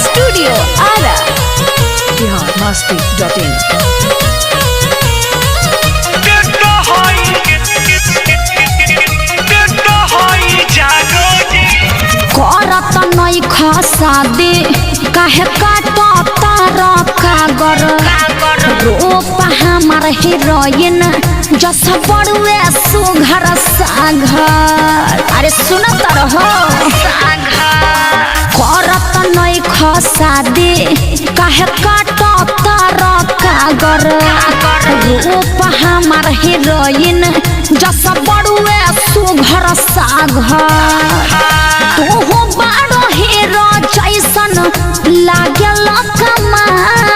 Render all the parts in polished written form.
Studio Ara biharmasti.in करत नहीं खसा दे काहे काटता कागर रूप हमार हीरोइन जस बड़ुए सुघर सागर। अरे सुनत रहो करत नहीं खसा दे काहे काटता कागर रूप हमार हीरोइन जस बड़ुए सुघर सागर। तू बड़ो हीरो जैसन लागल कमाल।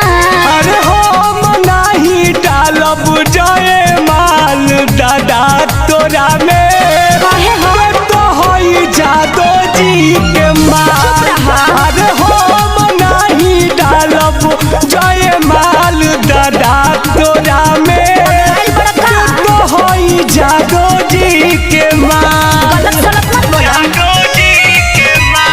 अरे हम नहीं डालब जाए माल दादा तोरा में तो होई जादो जी के माल। अरे हम नहीं डालब जाए माल दादा तोरा में तो होई जादो जी के माल। गलत सलत मत बोला।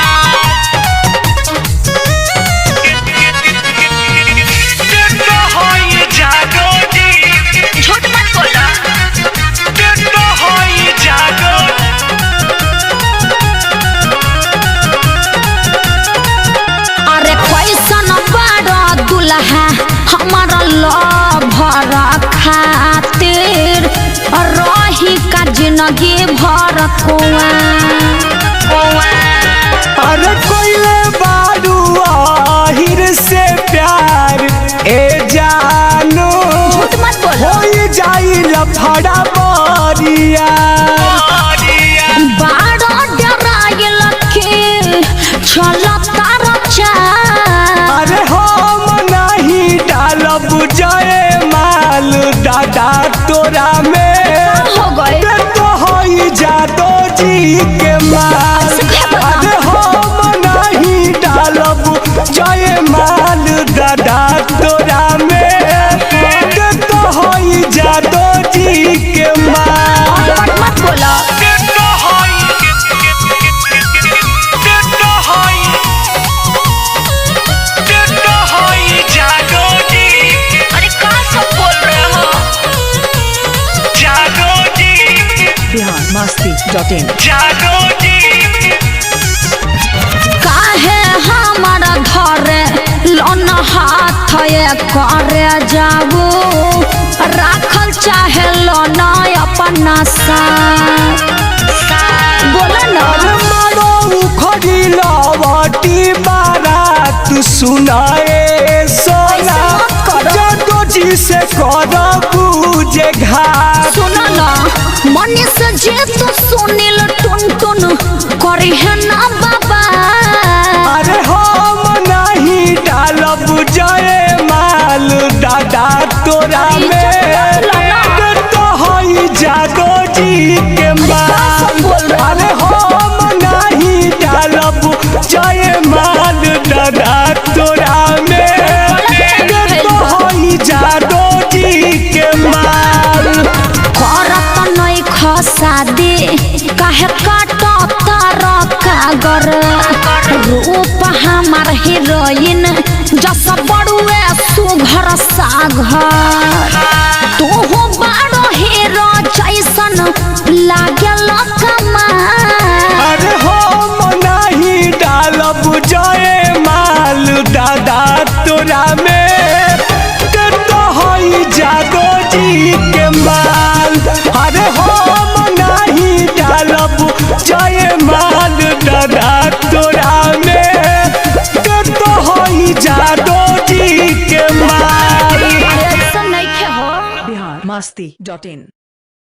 हमारा लभर खातिर रही का जिंदगी भर कुआं। अरे कोइले बारू आहिर से प्यार ए जानो झूठ मत बोलो। होई जाई लफड़ा बारिया बारो डराइल के चलता रचा। अरे हम नहीं डालब जाए माल दादा तोरा में हो गए तो होई जादो जी के माल। अरे हम नहीं डालब जाए माल दादा तोरा में तो होई जादो जी के माल। मत बोला। biharmasti.in काहे हमारा घरे लोन हाथ करे जाबू राखल चाहे लोन अपना साथ। बोला ना मारो उखड़ी लवटी बारात सुनाए सोना जादो जी से कर बूझे घाट। सुनो ना मनीष जे तो सुनील टुन टुन करी है ना बाबा। अरे हम नहीं डालब जाए माल दादा तोरा में तो होई जादो जी के माल। अरे हम नहीं डालब जाए माल दादा तोरा में तो होई जादो जी के माल। करत नहीं खसा दे काहे काटता कागर रूप हमार हीरोइन जस बड़ुए सुघर सागर। तू बड़ो हीरो जैसन लागल कमाल। अरे हम नहीं डालब जाए माल दादा तोरा में तो होई जादो जी के माल। अरे हम नहीं डालब जाए माल दादा तोरा में तो होई जादो जी के माल। ऐसा नहीं हो। biharmasti.in